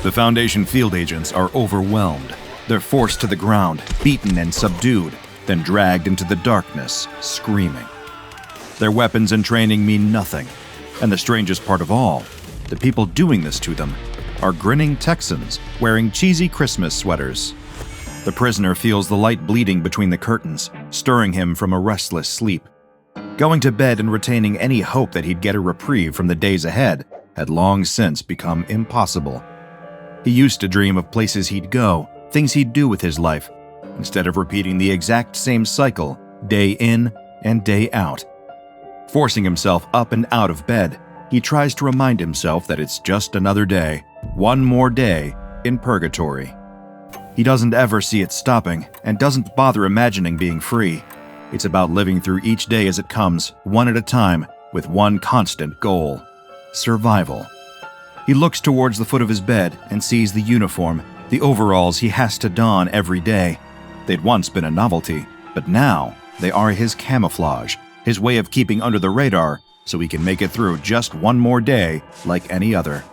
The Foundation field agents are overwhelmed. They're forced to the ground, beaten and subdued, then dragged into the darkness, screaming. Their weapons and training mean nothing, and the strangest part of all, the people doing this to them are grinning Texans wearing cheesy Christmas sweaters. The prisoner feels the light bleeding between the curtains, stirring him from a restless sleep. Going to bed and retaining any hope that he'd get a reprieve from the days ahead had long since become impossible. He used to dream of places he'd go, things he'd do with his life, instead of repeating the exact same cycle, day in and day out. Forcing himself up and out of bed, he tries to remind himself that it's just another day, one more day in purgatory. He doesn't ever see it stopping and doesn't bother imagining being free. It's about living through each day as it comes, one at a time, with one constant goal: survival. He looks towards the foot of his bed and sees the uniform, the overalls he has to don every day. They'd once been a novelty, but now they are his camouflage, his way of keeping under the radar so he can make it through just one more day like any other.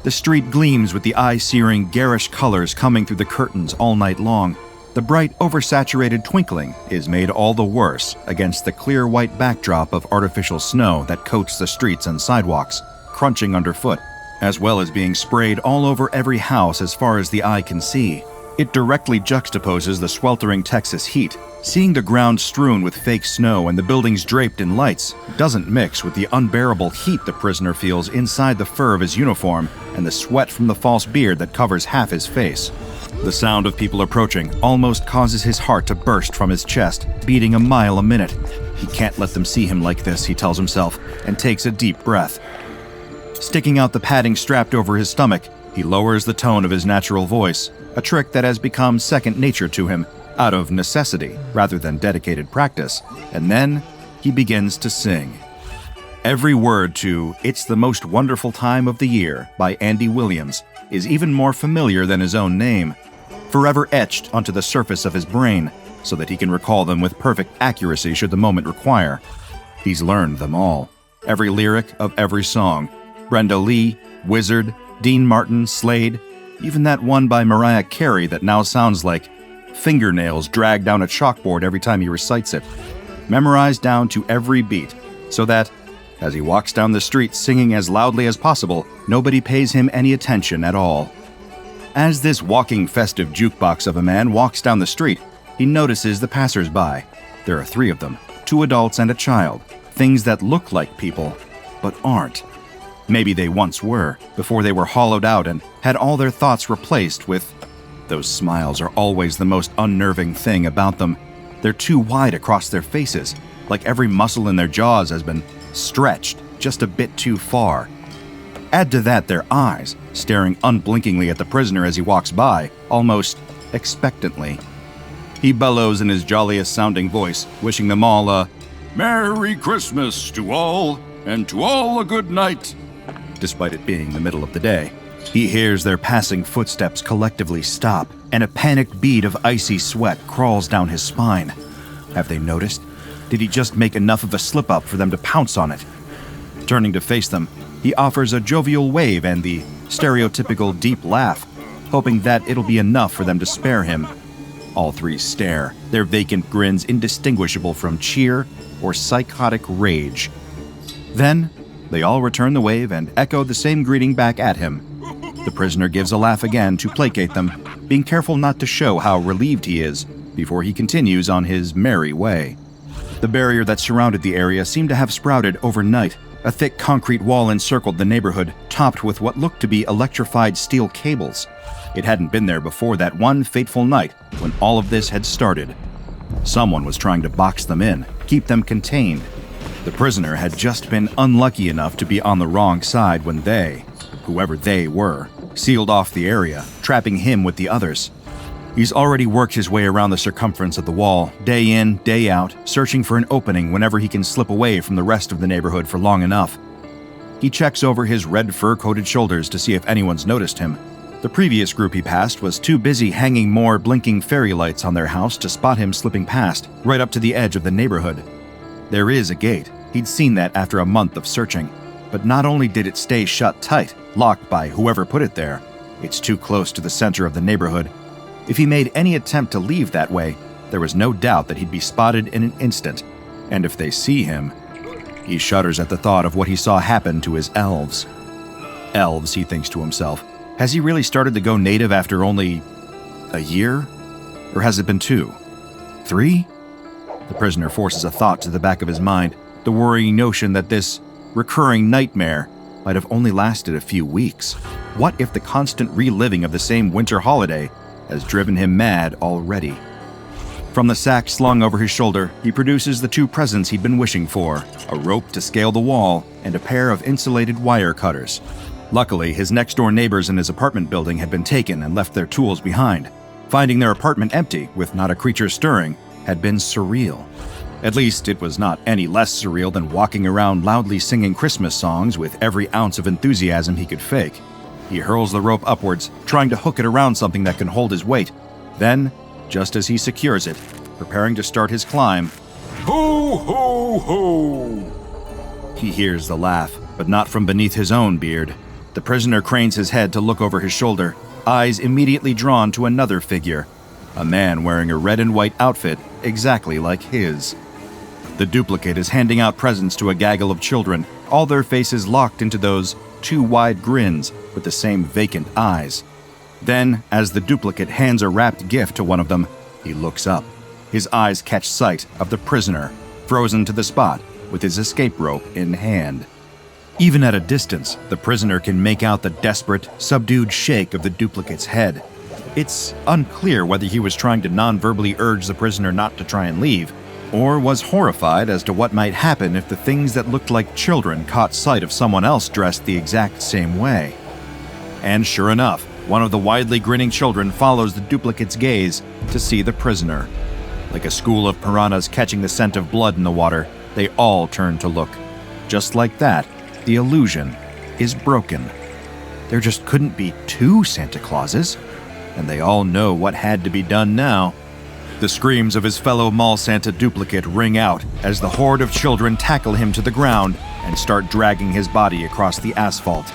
The street gleams with the eye-searing, garish colors coming through the curtains all night long. The bright, oversaturated twinkling is made all the worse against the clear white backdrop of artificial snow that coats the streets and sidewalks, crunching underfoot, as well as being sprayed all over every house as far as the eye can see. It directly juxtaposes the sweltering Texas heat. Seeing the ground strewn with fake snow and the buildings draped in lights doesn't mix with the unbearable heat the prisoner feels inside the fur of his uniform and the sweat from the false beard that covers half his face. The sound of people approaching almost causes his heart to burst from his chest, beating a mile a minute. He can't let them see him like this, he tells himself, and takes a deep breath. Sticking out the padding strapped over his stomach, he lowers the tone of his natural voice, a trick that has become second nature to him, out of necessity rather than dedicated practice, and then he begins to sing. Every word to "It's the Most Wonderful Time of the Year" by Andy Williams is even more familiar than his own name, forever etched onto the surface of his brain so that he can recall them with perfect accuracy should the moment require. He's learned them all, every lyric of every song. Brenda Lee, Wizard, Dean Martin, Slade, even that one by Mariah Carey that now sounds like fingernails dragged down a chalkboard every time he recites it. Memorized down to every beat, so that, as he walks down the street singing as loudly as possible, nobody pays him any attention at all. As this walking festive jukebox of a man walks down the street, he notices the passers-by. There are 3 of them, 2 adults and a child, things that look like people, but aren't. Maybe they once were, before they were hollowed out and had all their thoughts replaced with... Those smiles are always the most unnerving thing about them. They're too wide across their faces, like every muscle in their jaws has been stretched just a bit too far. Add to that their eyes, staring unblinkingly at the prisoner as he walks by, almost expectantly. He bellows in his jolliest-sounding voice, wishing them all a "Merry Christmas to all, and to all a good night," despite it being the middle of the day. He hears their passing footsteps collectively stop, and a panicked bead of icy sweat crawls down his spine. Have they noticed? Did he just make enough of a slip-up for them to pounce on it? Turning to face them, he offers a jovial wave and the stereotypical deep laugh, hoping that it'll be enough for them to spare him. All 3 stare, their vacant grins indistinguishable from cheer or psychotic rage. Then, they all return the wave and echo the same greeting back at him. The prisoner gives a laugh again to placate them, being careful not to show how relieved he is before he continues on his merry way. The barrier that surrounded the area seemed to have sprouted overnight. A thick concrete wall encircled the neighborhood, topped with what looked to be electrified steel cables. It hadn't been there before that one fateful night when all of this had started. Someone was trying to box them in, keep them contained. The prisoner had just been unlucky enough to be on the wrong side when they, whoever they were, sealed off the area, trapping him with the others. He's already worked his way around the circumference of the wall, day in, day out, searching for an opening whenever he can slip away from the rest of the neighborhood for long enough. He checks over his red fur-coated shoulders to see if anyone's noticed him. The previous group he passed was too busy hanging more blinking fairy lights on their house to spot him slipping past, right up to the edge of the neighborhood. There is a gate. He'd seen that after a month of searching. But not only did it stay shut tight, locked by whoever put it there, It's too close to the center of the neighborhood. If he made any attempt to leave that way, there was no doubt that he'd be spotted in an instant. And if they see him, he shudders at the thought of what he saw happen to his elves. Elves, he thinks to himself. Has he really started to go native after only a year? Or has it been 2? 3? The prisoner forces a thought to the back of his mind, the worrying notion that this recurring nightmare might have only lasted a few weeks. What if the constant reliving of the same winter holiday has driven him mad already? From the sack slung over his shoulder, he produces the 2 presents he'd been wishing for, a rope to scale the wall and a pair of insulated wire cutters. Luckily, his next-door neighbors in his apartment building had been taken and left their tools behind. Finding their apartment empty, with not a creature stirring, had been surreal. At least, it was not any less surreal than walking around loudly singing Christmas songs with every ounce of enthusiasm he could fake. He hurls the rope upwards, trying to hook it around something that can hold his weight. Then, just as he secures it, preparing to start his climb, "Ho, ho, ho!" He hears the laugh, but not from beneath his own beard. The prisoner cranes his head to look over his shoulder, eyes immediately drawn to another figure, a man wearing a red and white outfit exactly like his. The duplicate is handing out presents to a gaggle of children, all their faces locked into those 2 wide grins with the same vacant eyes. Then, as the duplicate hands a wrapped gift to one of them, he looks up. His eyes catch sight of the prisoner, frozen to the spot with his escape rope in hand. Even at a distance, the prisoner can make out the desperate, subdued shake of the duplicate's head. It's unclear whether he was trying to non-verbally urge the prisoner not to try and leave, or was horrified as to what might happen if the things that looked like children caught sight of someone else dressed the exact same way. And sure enough, one of the widely grinning children follows the duplicate's gaze to see the prisoner. Like a school of piranhas catching the scent of blood in the water, they all turn to look. Just like that, the illusion is broken. There just couldn't be 2 Santa Clauses, and they all know what had to be done now. The screams of his fellow Mall Santa duplicate ring out as the horde of children tackle him to the ground and start dragging his body across the asphalt.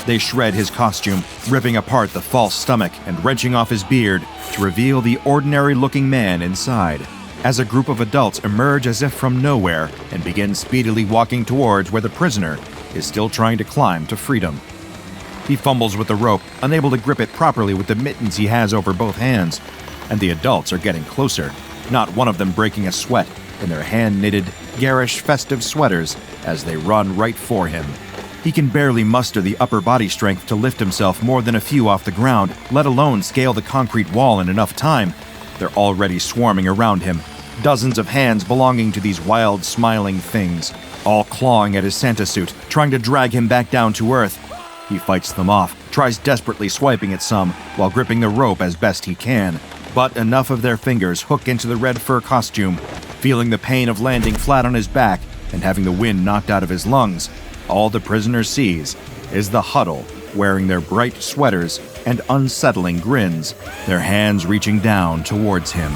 They shred his costume, ripping apart the false stomach and wrenching off his beard to reveal the ordinary-looking man inside, as a group of adults emerge as if from nowhere and begin speedily walking towards where the prisoner is still trying to climb to freedom. He fumbles with the rope, unable to grip it properly with the mittens he has over both hands, and the adults are getting closer, not one of them breaking a sweat in their hand-knitted, garish, festive sweaters as they run right for him. He can barely muster the upper body strength to lift himself more than a few off the ground, let alone scale the concrete wall in enough time. They're already swarming around him, dozens of hands belonging to these wild, smiling things, all clawing at his Santa suit, trying to drag him back down to earth. He fights them off, tries desperately swiping at some, while gripping the rope as best he can. But enough of their fingers hook into the red fur costume, feeling the pain of landing flat on his back and having the wind knocked out of his lungs. All the prisoner sees is the huddle, wearing their bright sweaters and unsettling grins, their hands reaching down towards him.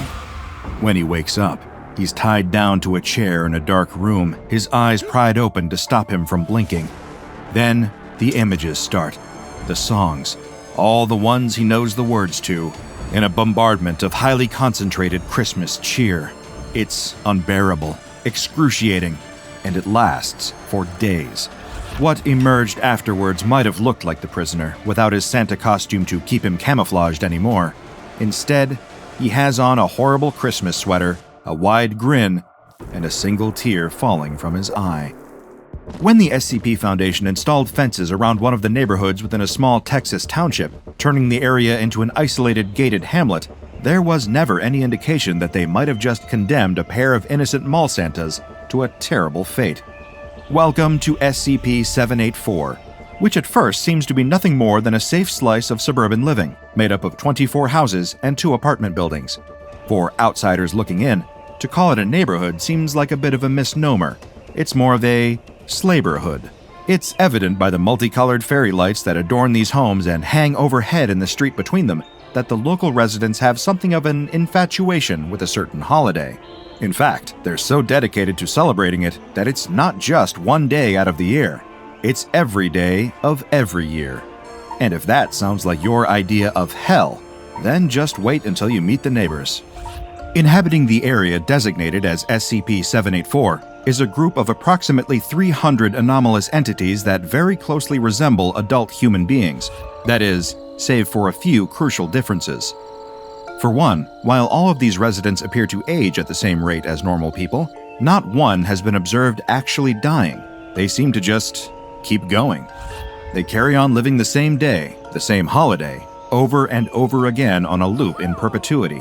When he wakes up, he's tied down to a chair in a dark room, his eyes pried open to stop him from blinking. Then the images start, the songs, all the ones he knows the words to, in a bombardment of highly concentrated Christmas cheer. It's unbearable, excruciating, and it lasts for days. What emerged afterwards might have looked like the prisoner, without his Santa costume to keep him camouflaged anymore. Instead, he has on a horrible Christmas sweater, a wide grin, and a single tear falling from his eye. When the SCP Foundation installed fences around one of the neighborhoods within a small Texas township, turning the area into an isolated gated hamlet, there was never any indication that they might have just condemned a pair of innocent mall Santas to a terrible fate. Welcome to SCP-784, which at first seems to be nothing more than a safe slice of suburban living, made up of 24 houses and 2 apartment buildings. For outsiders looking in, to call it a neighborhood seems like a bit of a misnomer. It's more of a slaberhood. It's evident by the multicolored fairy lights that adorn these homes and hang overhead in the street between them that the local residents have something of an infatuation with a certain holiday. In fact, they're so dedicated to celebrating it that it's not just one day out of the year. It's every day of every year. And if that sounds like your idea of hell, then just wait until you meet the neighbors. Inhabiting the area designated as SCP-784 is a group of approximately 300 anomalous entities that very closely resemble adult human beings. That is, save for a few crucial differences. For one, while all of these residents appear to age at the same rate as normal people, not one has been observed actually dying. They seem to just keep going. They carry on living the same day, the same holiday, over and over again on a loop in perpetuity.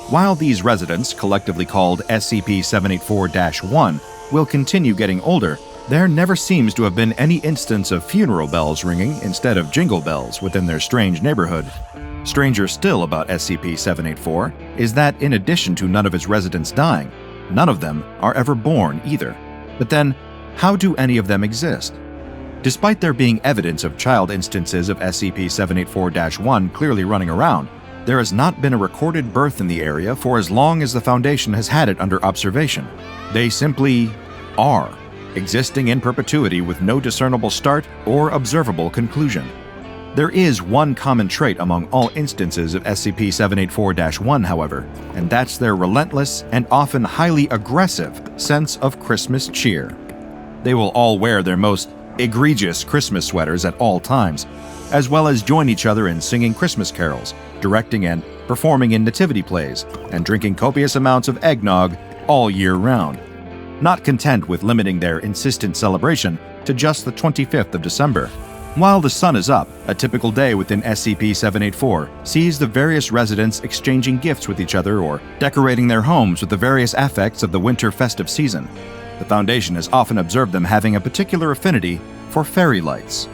While these residents, collectively called SCP-784-1, will continue getting older, there never seems to have been any instance of funeral bells ringing instead of jingle bells within their strange neighborhood. Stranger still about SCP-784 is that in addition to none of its residents dying, none of them are ever born either. But then, how do any of them exist? Despite there being evidence of child instances of SCP-784-1 clearly running around, there has not been a recorded birth in the area for as long as the Foundation has had it under observation. They simply are, existing in perpetuity with no discernible start or observable conclusion. There is one common trait among all instances of SCP-784-1, however, and that's their relentless and often highly aggressive sense of Christmas cheer. They will all wear their most egregious Christmas sweaters at all times, as well as join each other in singing Christmas carols, directing and performing in nativity plays, and drinking copious amounts of eggnog all year round. Not content with limiting their insistent celebration to just the 25th of December. While the sun is up, a typical day within SCP-784 sees the various residents exchanging gifts with each other or decorating their homes with the various affects of the winter festive season. The Foundation has often observed them having a particular affinity for fairy lights.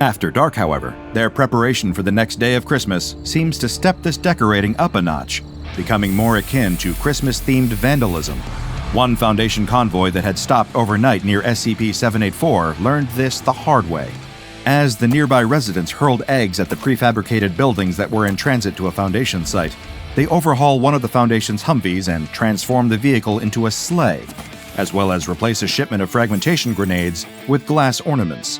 After dark, however, their preparation for the next day of Christmas seems to step this decorating up a notch, becoming more akin to Christmas-themed vandalism. One Foundation convoy that had stopped overnight near SCP-784 learned this the hard way. As the nearby residents hurled eggs at the prefabricated buildings that were in transit to a Foundation site, they overhaul one of the Foundation's Humvees and transform the vehicle into a sleigh, as well as replace a shipment of fragmentation grenades with glass ornaments.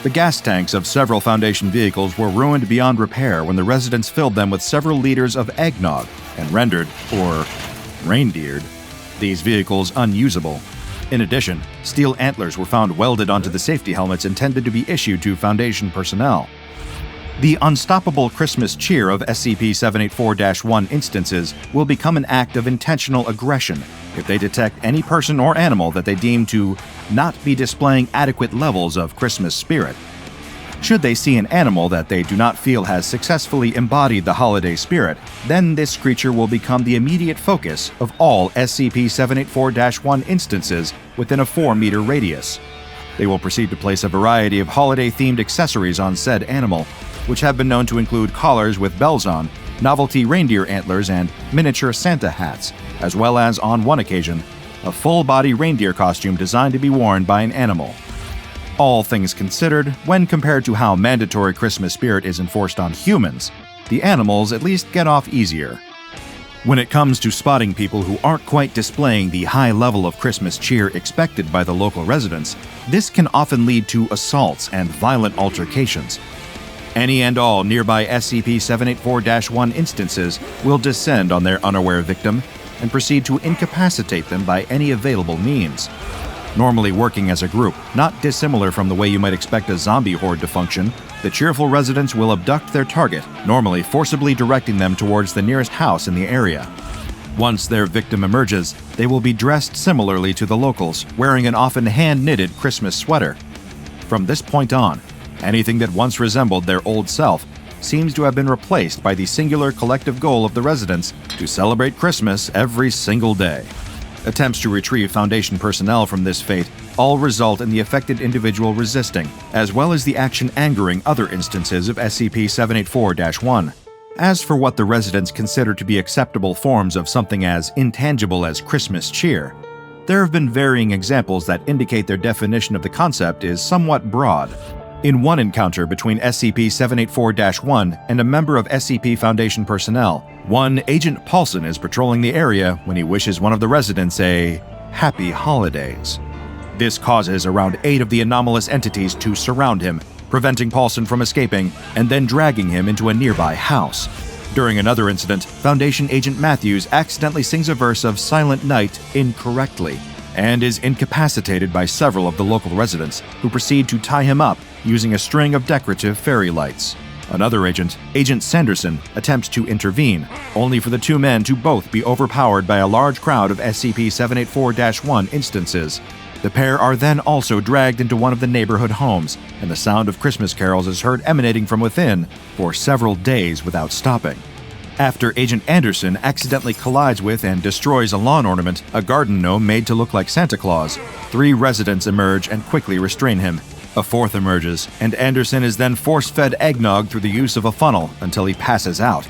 The gas tanks of several Foundation vehicles were ruined beyond repair when the residents filled them with several liters of eggnog and rendered, or reindeered, these vehicles unusable. In addition, steel antlers were found welded onto the safety helmets intended to be issued to Foundation personnel. The unstoppable Christmas cheer of SCP-784-1 instances will become an act of intentional aggression if they detect any person or animal that they deem to not be displaying adequate levels of Christmas spirit. Should they see an animal that they do not feel has successfully embodied the holiday spirit, then this creature will become the immediate focus of all SCP-784-1 instances within a 4-meter radius. They will proceed to place a variety of holiday-themed accessories on said animal, which have been known to include collars with bells on, novelty reindeer antlers, and miniature Santa hats, as well as, on one occasion, a full-body reindeer costume designed to be worn by an animal. All things considered, when compared to how mandatory Christmas spirit is enforced on humans, the animals at least get off easier. When it comes to spotting people who aren't quite displaying the high level of Christmas cheer expected by the local residents, this can often lead to assaults and violent altercations. Any and all nearby SCP-784-1 instances will descend on their unaware victim and proceed to incapacitate them by any available means. Normally working as a group, not dissimilar from the way you might expect a zombie horde to function, the cheerful residents will abduct their target, normally forcibly directing them towards the nearest house in the area. Once their victim emerges, they will be dressed similarly to the locals, wearing an often hand-knitted Christmas sweater. From this point on, anything that once resembled their old self seems to have been replaced by the singular collective goal of the residents to celebrate Christmas every single day. Attempts to retrieve Foundation personnel from this fate all result in the affected individual resisting, as well as the action angering other instances of SCP-784-1. As for what the residents consider to be acceptable forms of something as intangible as Christmas cheer, there have been varying examples that indicate their definition of the concept is somewhat broad. In one encounter between SCP-784-1 and a member of SCP Foundation personnel, one Agent Paulson is patrolling the area when he wishes one of the residents a happy holidays. This causes around 8 of the anomalous entities to surround him, preventing Paulson from escaping and then dragging him into a nearby house. During another incident, Foundation Agent Matthews accidentally sings a verse of Silent Night incorrectly and is incapacitated by several of the local residents, who proceed to tie him up using a string of decorative fairy lights. Another agent, Agent Sanderson, attempts to intervene, only for the two men to both be overpowered by a large crowd of SCP-784-1 instances. The pair are then also dragged into one of the neighborhood homes, and the sound of Christmas carols is heard emanating from within for several days without stopping. After Agent Anderson accidentally collides with and destroys a lawn ornament, a garden gnome made to look like Santa Claus, 3 residents emerge and quickly restrain him. A 4th emerges, and Anderson is then force-fed eggnog through the use of a funnel until he passes out.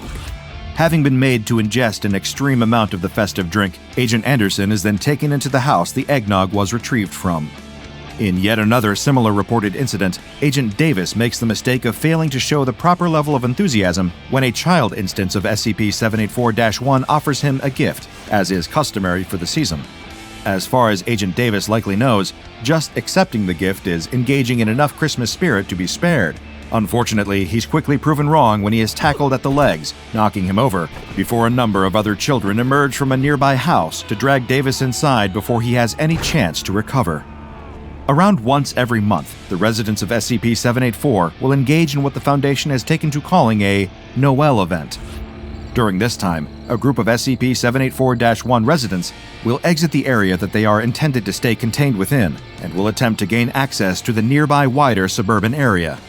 Having been made to ingest an extreme amount of the festive drink, Agent Anderson is then taken into the house the eggnog was retrieved from. In yet another similar reported incident, Agent Davis makes the mistake of failing to show the proper level of enthusiasm when a child instance of SCP-784-1 offers him a gift, as is customary for the season. As far as Agent Davis likely knows, just accepting the gift is engaging in enough Christmas spirit to be spared. Unfortunately, he's quickly proven wrong when he is tackled at the legs, knocking him over, before a number of other children emerge from a nearby house to drag Davis inside before he has any chance to recover. Around once every month, the residents of SCP-784 will engage in what the Foundation has taken to calling a Noel Event. During this time, a group of SCP-784-1 residents will exit the area that they are intended to stay contained within and will attempt to gain access to the nearby wider suburban area.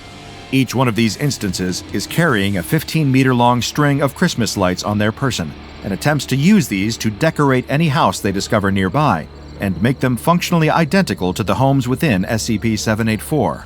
Each one of these instances is carrying a 15-meter-long string of Christmas lights on their person and attempts to use these to decorate any house they discover nearby and make them functionally identical to the homes within SCP-784.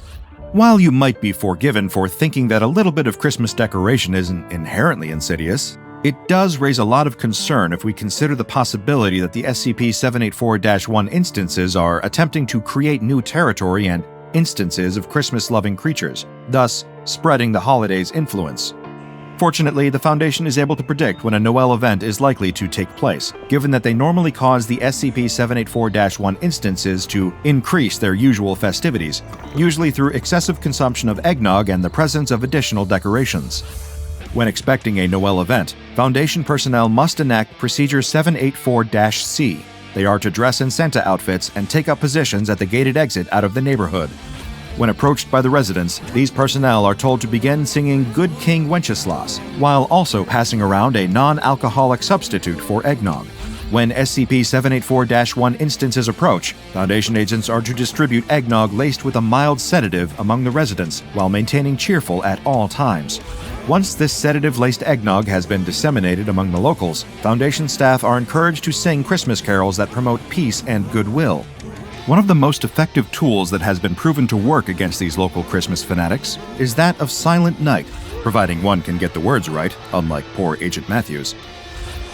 While you might be forgiven for thinking that a little bit of Christmas decoration isn't inherently insidious, it does raise a lot of concern if we consider the possibility that the SCP-784-1 instances are attempting to create new territory and instances of Christmas-loving creatures, thus spreading the holiday's influence. Fortunately, the Foundation is able to predict when a Noel event is likely to take place, given that they normally cause the SCP-784-1 instances to increase their usual festivities, usually through excessive consumption of eggnog and the presence of additional decorations. When expecting a Noel event, Foundation personnel must enact Procedure 784-C. They are to dress in Santa outfits and take up positions at the gated exit out of the neighborhood. When approached by the residents, these personnel are told to begin singing Good King Wenceslas, while also passing around a non-alcoholic substitute for eggnog. When SCP-784-1 instances approach, Foundation agents are to distribute eggnog laced with a mild sedative among the residents while maintaining cheerful at all times. Once this sedative-laced eggnog has been disseminated among the locals, Foundation staff are encouraged to sing Christmas carols that promote peace and goodwill. One of the most effective tools that has been proven to work against these local Christmas fanatics is that of Silent Night, providing one can get the words right, unlike poor Agent Matthews.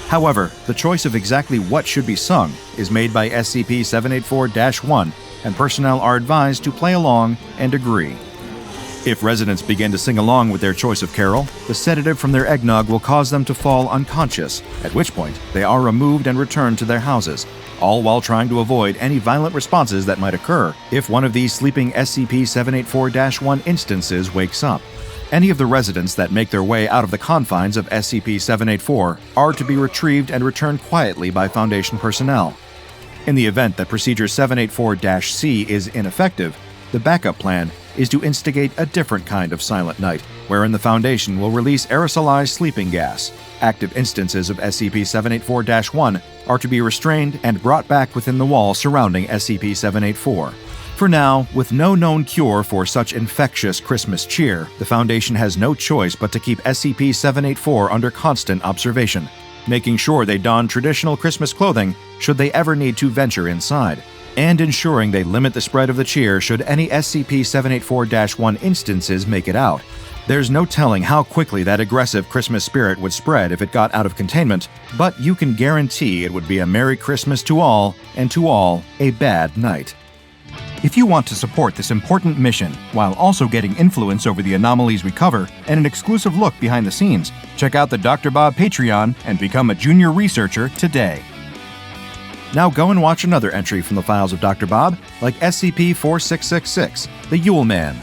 However, the choice of exactly what should be sung is made by SCP-784-1, and personnel are advised to play along and agree. If residents begin to sing along with their choice of carol, the sedative from their eggnog will cause them to fall unconscious, at which point they are removed and returned to their houses, all while trying to avoid any violent responses that might occur if one of these sleeping SCP-784-1 instances wakes up. Any of the residents that make their way out of the confines of SCP-784 are to be retrieved and returned quietly by Foundation personnel. In the event that Procedure 784-C is ineffective, the backup plan is to instigate a different kind of Silent Night, wherein the Foundation will release aerosolized sleeping gas. Active instances of SCP-784-1 are to be restrained and brought back within the wall surrounding SCP-784. For now, with no known cure for such infectious Christmas cheer, the Foundation has no choice but to keep SCP-784 under constant observation, making sure they don traditional Christmas clothing should they ever need to venture inside, and ensuring they limit the spread of the cheer should any SCP-784-1 instances make it out. There's no telling how quickly that aggressive Christmas spirit would spread if it got out of containment, but you can guarantee it would be a Merry Christmas to all, and to all, a bad night. If you want to support this important mission, while also getting influence over the anomalies we cover and an exclusive look behind the scenes, check out the DrBob Patreon and become a junior researcher today. Now go and watch another entry from the files of DrBob, like SCP-4666, the Yule Man,